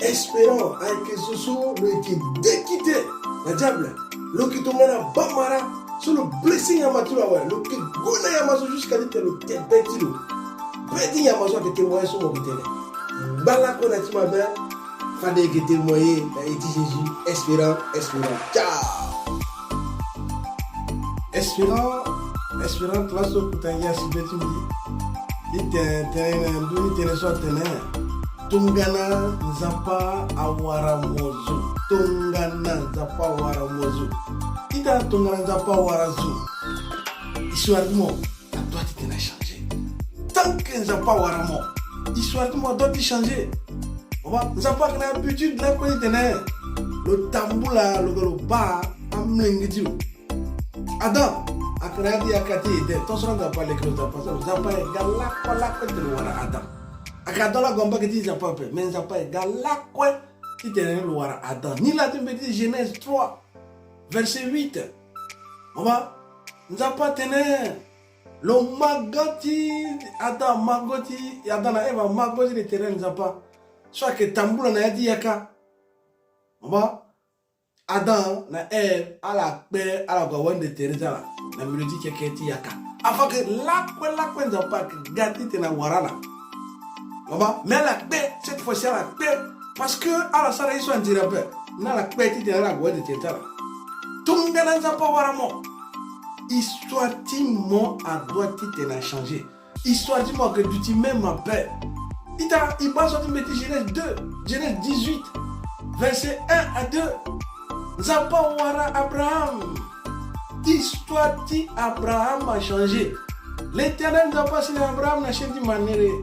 espérant que ce soit le qui déquité la diable le qui tombe na bamara sur le blessing ya matula ouais le qui gona ya maso jusqu'à dire le petit petit ya maso que témoin sur mon bitele bala ko na tima ben fade que témoigner na eti Jésus espérant ciao espérant classe au kutanya si beti mi ite so tene tungana nzapa awara mozo ita tungana nzapa awara zo histoire du monde la doit être changer tant que nzapa awara mo histoire du monde doit changer on va nzapa kana habitude la ko tene le tambula le ba amlengi Adam akradi akati de tosron da pas les closes da pas nzapa gala ko te wara Adam akadola gomba que dit nzapa pe mais nzapa gala ko qui te wara Adam ni la dit Genèse 3 verset 8 on va nzapa tene lo magoti Adam na Eva magoti de terrain nzapa soit que tambula na yadi yaka on va Adam na Eve ala pe ala go wonde teresa na melodi keketi yaka afin que la nzapa gati tena warana on va mais la paix cette fois-ci la paix parce que ala sara iso andira pe na la paix ti tena la go wonde teresa tunga na nzapa waramo histoire timo a doit tena changer histoire timo que tu même ma paix il va sortir mettre Genèse 18 verset 1 à 2 Nzapa wara Abraham. Histoire ti Abraham a changé. L'éternel n'a pas signé Abraham n'a changé de manière.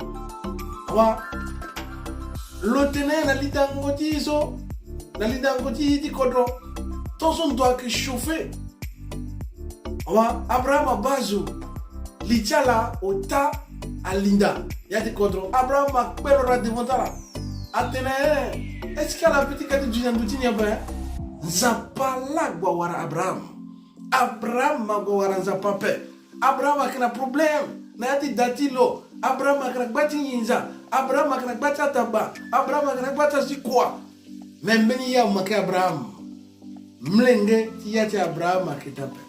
Wa l'autenel na lidangoti iso na lidangoti di kodro. Tout son doit que chauffer. Wa Abraham a bazo. Lichala ota alinda. Ya di kodro. Abraham a pelora devant là. Atene. Est-ce qu'il y a la petite carte du Jandouti n'y a pas? Nzapa la wara Abraham ma wara nzapa pe Abraham akina problème na yati datilo Abraham akina gbati yinza Abraham akina gbati ataba Abraham akina gbati sikwa membeni ya make Abraham mlenge ti yati Abraham akita pe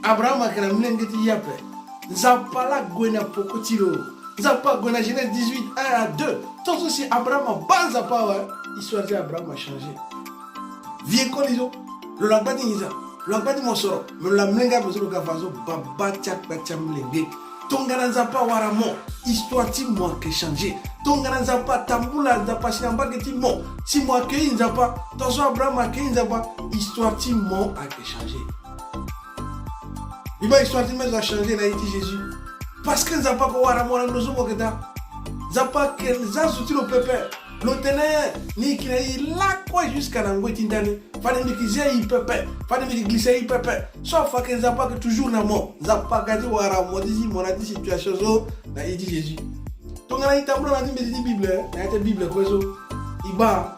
Abraham akina mlenge ti yape nzapa la gwena pokotilo nzapa gwena Genèse 18 1 à 2 tout ceci Abraham banza pa ouais histoire de Abraham a changé Vieux coliso, le lagbadi nisa, le lagbadi mosoro, mais la mlenga mosoro gafazo, baba tchak bacham mlenge. Tongana nzapa waramo, histoire ti moi qui changé. Tongana nzapa tambula nzapa sinamba que ti mo, si moi que nzapa, tonso Abraham a que nzapa, histoire ti moi a qui changé. Il va histoire ti moi a changé na iti Jésus. Parce que nzapa ko waramo na nozo ko keta. Nzapa que nzasu ti le pépé. L'autenel ni qui la quoi jusqu'à l'angouti d'année. Fallait me dire il pépé. Fallait me glisser il pépé. Sauf que nzapa que toujours na mort. Nzapa gadi wara modizi mon a dit situation zo na dit Jésus. Donc là il tamblo na dit Bible, na été Bible quoi zo. Iba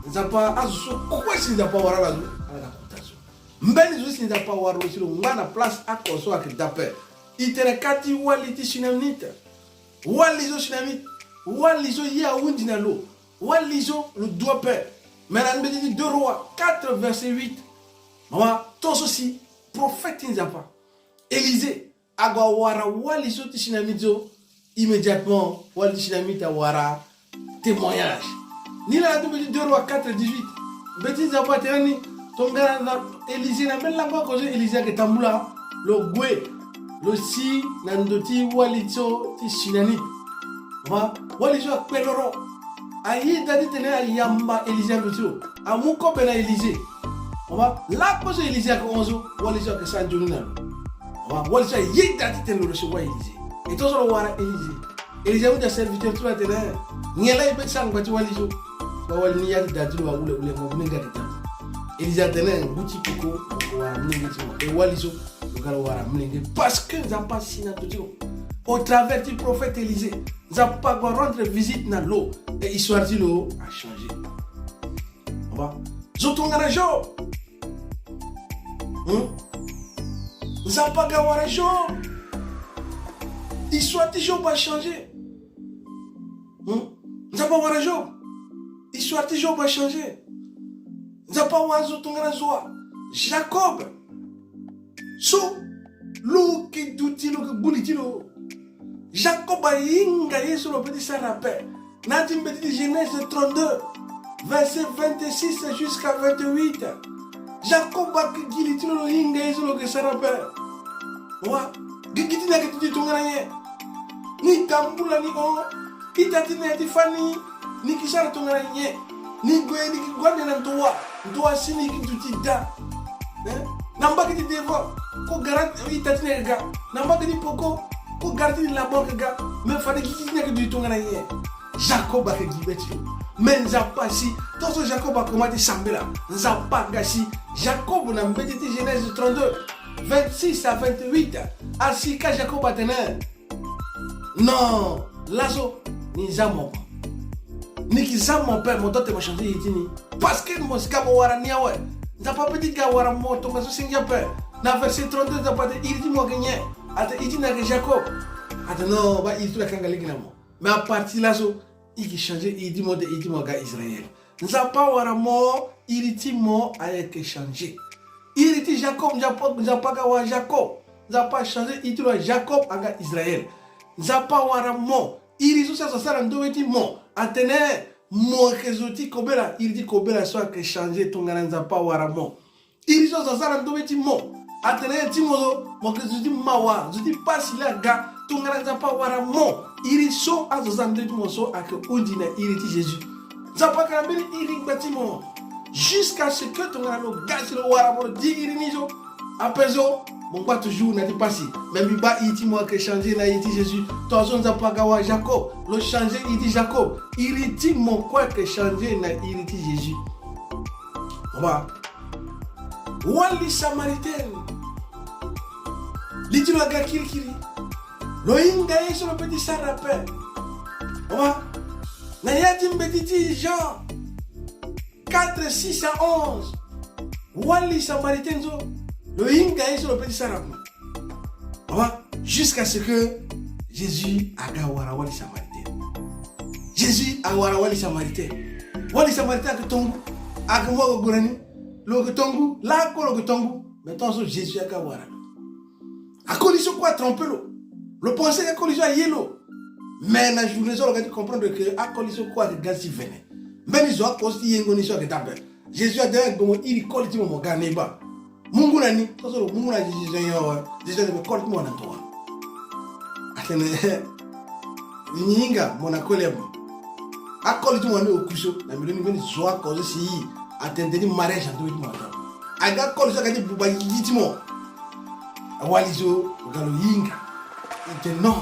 nzapa azo quoi si nzapa wara la zo. Ala kontazo. Mbeni zo si nzapa wara aussi le ngana place à konso ak dape. Itere kati waliti sinamnita. Walizo sinamit. Walizo ya wundi na lo. Walizo le doigt père. Maintenant, il me dit 2 Rois 4 verset 8. Maman, tout ceci, prophète Nzapa. Élisée, agawara walizo tishinamizo. Immédiatement, walizo tishinamite awara témoignage. Ni la me dit 2 Rois 4 18. Beti Nzapa terani. Tonga Élisée na même là-bas cause Élisée que tambula le gwe le si nandoti walizo tishinamite. Maman, walizo peloro. Aïe dadi tene yamba Élisée monsieur amuko bena Élisée on va la cause Élisée ko onzo wali so que ça jonina on va wali so yi dadi tene le recevoir Élisée et tout ça le wara Élisée ou de serviteur tu tene ngela ibe sang bati wali so wali ni yadi dadi wa ule mo ninga kita Élisée tene buti piko wa ninga ti e wali so le gars wara ninga parce que ça passe na tout au travers du prophète Élisée Nzapa va rendre visite dans l'eau et histoire de l'eau a changé. On va. Zotongana jo. Nzapa ga wara jo. Histoire de jo va changer. Nzapa wara jo. histoire de Job a changé. Nzapa wazo tongana zoa. Jacob. So, lo ki duti lo ki buliti lo. Jacob a inga yesu lo petit sarapé. Nadim petit Genèse 32, verset 26 jusqu'à 28. Jacob a ki giliti lo inga yesu lo ki sarapé. Wa, gigiti na ki tuti tongana ye. Ni tambula ni o. Itati na ti fani. Ni kisara tongana ye. Ni goye ni gwande na ntoa. Ntoa sini ki tuti da. Namba ki ti devo. Ko garat itati na ga. Namba ki ti poko. Ko garati ni la banque ga. Me fane ki ti na ki tuti tongana ye. Jacob a ki gibeti. Men nzapa si. Tonso Jacob a komati sambela. Nzapa ga si. Jacob na mbeti ti Genèse 32. 26 à 28. Asika Jacob a tener. Non. Lazo. Ni zamo. Ni ki zamo père mon dote ma chanté yitini. Parce que mon skabo wara niawe. Nzapa petit ga wara moto ma so singa père. Na verset 32 nzapa de iriti mo gagné. Ata itina que Jacob. Ata non ba itu la kanga ligina mo. Mais à partir là so il qui changer iriti mo ga Israël. Nzapa wara mo iriti mo a été changé. Iriti Jacob nzapa ga wa Jacob. Nzapa changer iriti lo Jacob aga Israël. Nzapa wara mo irizo sa sala ndoweti mo atene mo kezoti kobela iriti kobela so que changer tongana nzapa wara mo irizo sa sala ndoweti mo atene timozo mo kezoti mawa zoti pasila ga tongana nzapa wara mo iriso azoza ndoweti mo so ake undina iriti Jésus nzapa karambeli iri batimo jusqu'à ce que tongana no gasi lo wara mo di irinizo apezo. Mon pas toujours n'a pas si. Même il va iti moi que changer na iti Jésus. Toi on pas gawa Jacob. Le changer iti Jacob. Il dit mon quoi que changer na iti Jésus. On va. Wali Samaritain. L'iti lo ga kiri. Lo inga yeso le petit sarapé. On va. Na yati mbetiti Jean 4, 6 à 11. Wali Samaritain zo. Le inga est sur le petit sarabou. Jusqu'à ce que Jésus a gawara wali Samaritain. Jésus a gawara wali Samaritain. Wali Samaritain que tongu. A que moi gorani. Lo que tongu. La ko lo que tongu. Maintenant Jésus a gawara. A collision quoi tromper l'eau. Le pensée a collision à yellow. Mais la journée on va comprendre que a collision quoi de gazi venait. Même ils ont costi yengoni so que taper. Jésus a dit comme il colle ti mo ganeba. Mungu nani tozo Mungu na Jésus yo Jésus de court mo na toa atene nyinga mona kolebo akoli tu mwana okuso na miloni veni zoa kozo si atendeli mariage ndo tu mwana aga koli so kadi buba yitimo awalizo galo yinga et non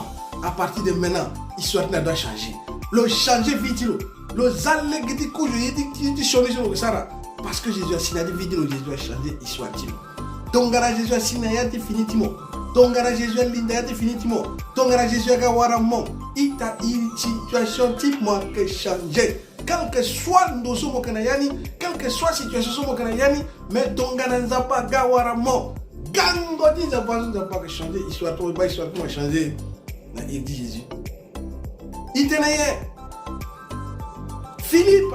à partir de maintenant histoire doit changer le changer vite le zalle gidi kujo yidi changer sur le sara. Parce que Jésus a signé des vidéos, Jésus a changé l'histoire. Tongara Jésus a signé définitivement. Tongara Jésus a linda définitivement. Tongara Jésus a gawara mon. Ita une situation type moi que changer. Quel que soit nos sommes kanayani, quelle que soit situation sommes kanayani, mais tongara nzapa gawara mon. Gango dit nzapa que changer histoire toi ba histoire moi changer. Na il dit Jésus. Itenaye. Philippe.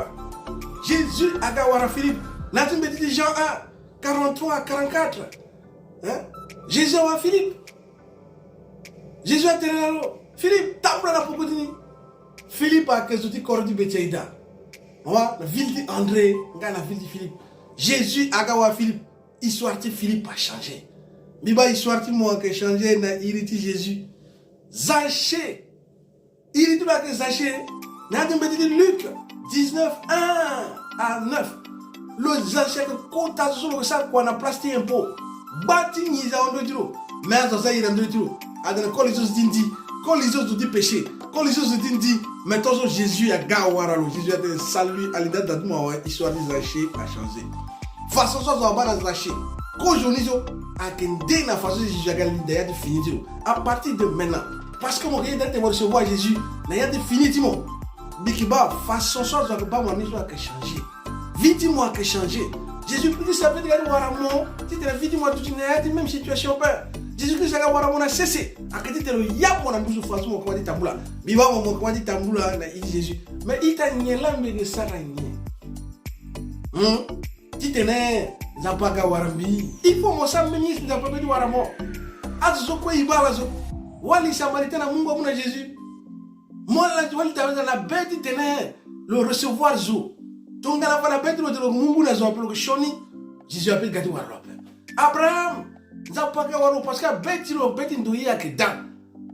Jésus a gawara Philippe. Natin petit Jean 1, 43 à 44. Hein? Jésus a Philippe. Jésus a tenu Philippe, tabla la pokotini. Philippe a kesoti kordi betcheida. La ville d'André, la ville de Philippe. Jésus a gawara Philippe. Histoire de Philippe a changé. Biba histoire de moi qui a changé na iriti Jésus. Zachée. Iriti la que Zachée. Natin petit Luc 19, 1 à 9. Le Zachée que kota sur le sac qu'on a plasté un pot. Bati niza on doit dire. Mais ça il en doit dire. Adana colisos dindi. Colisos du péché. Colisos dindi. Maintenant Jésus a gawara lo. Jésus a été salué à l'idée d'admoa. Histoire de Zachée a changé. Façon ça va pas Zachée. Qu'aujourd'hui a qu'une na façon Jésus a gagné l'idée de finir. À partir de maintenant. Parce que mon gars d'être recevoir Jésus. N'a de finitivement. Bikiba, façon ça va pas mon histoire qui changer. Vite-moi qui changer. Jésus Christ a fait de voir mon. Tu te vite-moi tout une même situation père. Jésus Christ a voir mon a cessé. A que tu te le yap mon ambition façon mon comment dit tamboula. Biba mon comment dit tamboula na Jésus. Mais il t'a nié l'âme de ça Titene Zapaka Warambi. Il faut mon sang ministre Zapaka du Waramo. Azo quoi ibala zo. Wali Samaritain na Mungu muna Jésus. Moi la wali taweza la bête tene le recevoir zo. Donc la bête le Mungu na zo appelle Shoni. Jésus appelle Gadi Warlo. Abraham Zapaka Warlo parce que bête ndoyi akeda.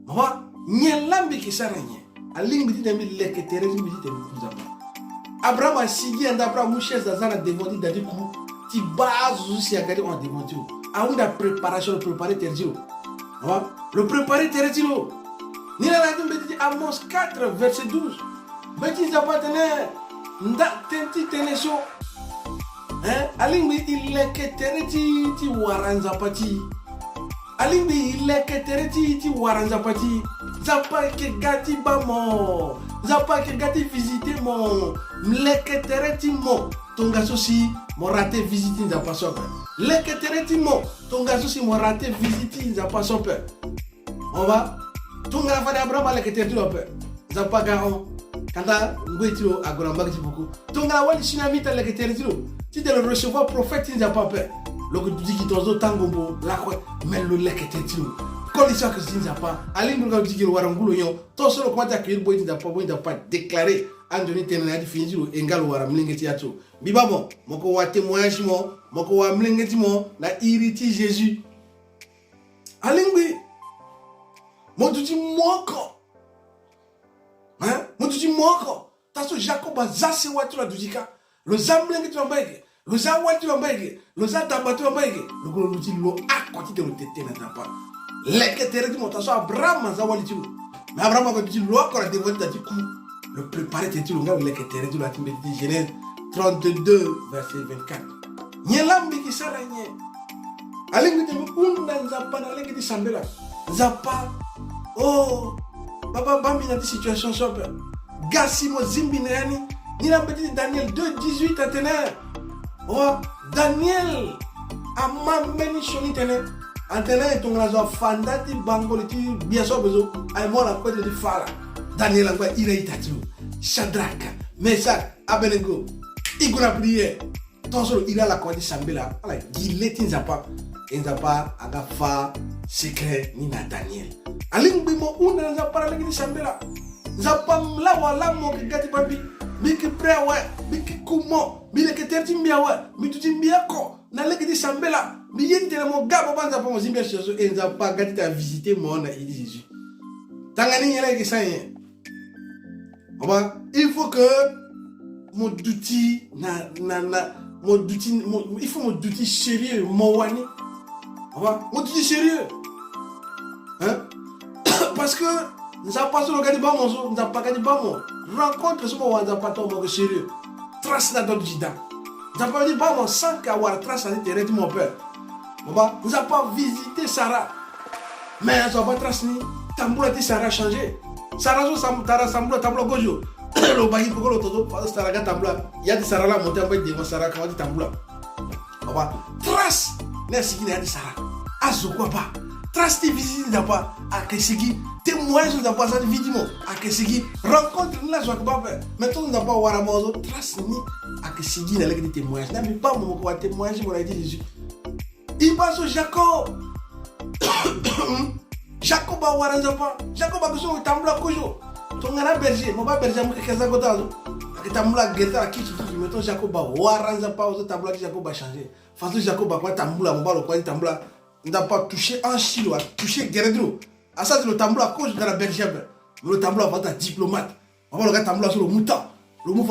Moi nyelambi kisaranye. Aling biti tembi leke terezi biti tembi kuzapa. Abraham a signé un Abraham mouché zazana dévondi dans du coup. Ti base aussi à garder en dévondi. A une préparation le préparer terzi. Le préparer terzi. Ni la radio biti Amos 4 verset 12. Biti zapatene nda tenti teneso. Aling biti leke terezi ti waranza pati. Aling biti leke terezi ti waranza pati. Zapa ke gati bamo. Zapa ke gati visiter mon. Mleke tereti mo. Tonga sosi mo raté visiter zapa sope. Leke tereti mo. Tonga sosi mo raté visiter zapa sope. On va. Tonga fade Abraham leke tereti lope. Zapa garon. Kanda ngwetiro agoramba ki beaucoup. Tonga wali sinamita leke tereti lo. Si de le recevoir prophète zapa pe. Loko diki tozo tangombo la ko melo leke tereti lo. Condition que si pas aller nous dire que warangulo yo to solo comment accueillir boy n'a pas déclaré Anthony tenana fini et ngal waram lingeti ato bibamo moko wa témoignage mo moko wa mlingeti mo na iriti Jésus alingbi mo tuti moko mo tuti moko taso Jacob azase watu la dujika lo zamlingeti lambege lo za watu lambege lo za tabatu lambege lo ko luti lo akoti de lo tete na tapa leke tereti motaso Abraham zawali tu mais Abraham ko tu lo ko la dévote ta coup le préparer tu lo ngal leke tereti la timbe di Genèse 32 verset 24 nyelambi ki saranye alingi te unda nzapa na leke di sambela nzapa oh baba bambi na di situation sope gasi mo zimbi nani ni la petite Daniel 2:18 à tenir oh Daniel amameni shoni tenir Antena et ton razo fandati bangoli ti biaso bezo ay mo la ko de fala Daniel ngwa ira itatu Shadrach Meshach Abednego iguna prier ton solo ira la ko di sambela ala gileti nzapa aga fa secret ni na Daniel alingbi mo una nzapa la di sambela nzapa mla wala mo gati babi biki prewa biki kumo bile ke terti miawa mituti miako na leki di sambela mi yenti na mo gabo banza pa mo zimbia chezo enza pa gati ta visiter mon na idi Jésus tangani yela ki sanye oba il faut que mon douti mon douti il faut mon douti sérieux mo wani oba mon douti sérieux parce que nous avons pas solo gadi ba mo so nous avons pas gadi ba mo rencontre ce mo wanza pa to mo sérieux trace na do jida nous avons pas dit ba mo sans qu'avoir trace na terre mon père. Nous n'avons pas visité Sarah. Mais nous n'avons pas tracé. Tamboula dit Sarah a changé. Sarah a Tamboula Gojo. Le bahi pour le todo, Sarah a Tamboula. Il y a des Sarah là, monté en bas de Sarah qui a dit Tamboula. Trace. N'est-ce qu'il y a dit Sarah? Azo quoi pas? Trace tes visites d'abord à Kesigi. Témoignage d'abord à vidéo à Kesigi. Rencontre là, je vais pas faire. Maintenant, nous n'avons pas Waramozo. Trace ni à Kesigi, il y a des témoignages. N'a pas mon témoignage pour la dit Jésus. Il passe au Jacob. Jacob a waranzapa. Jacob a besoin de tambla kojo. Ton gana berger, mon pas berger, mon kesa gotazo. Que tambla geta la kichi tu mettons Jacob a waranzapa aux tambla que Jacob a changé. Façon Jacob a quoi tambla mon balo quoi tambla. N'a pas touché un chilo, a touché Guerredro. À ça le tambla kojo dans la berger. Le tambla va être diplomate. On va le tambla sur le mouton. Le mou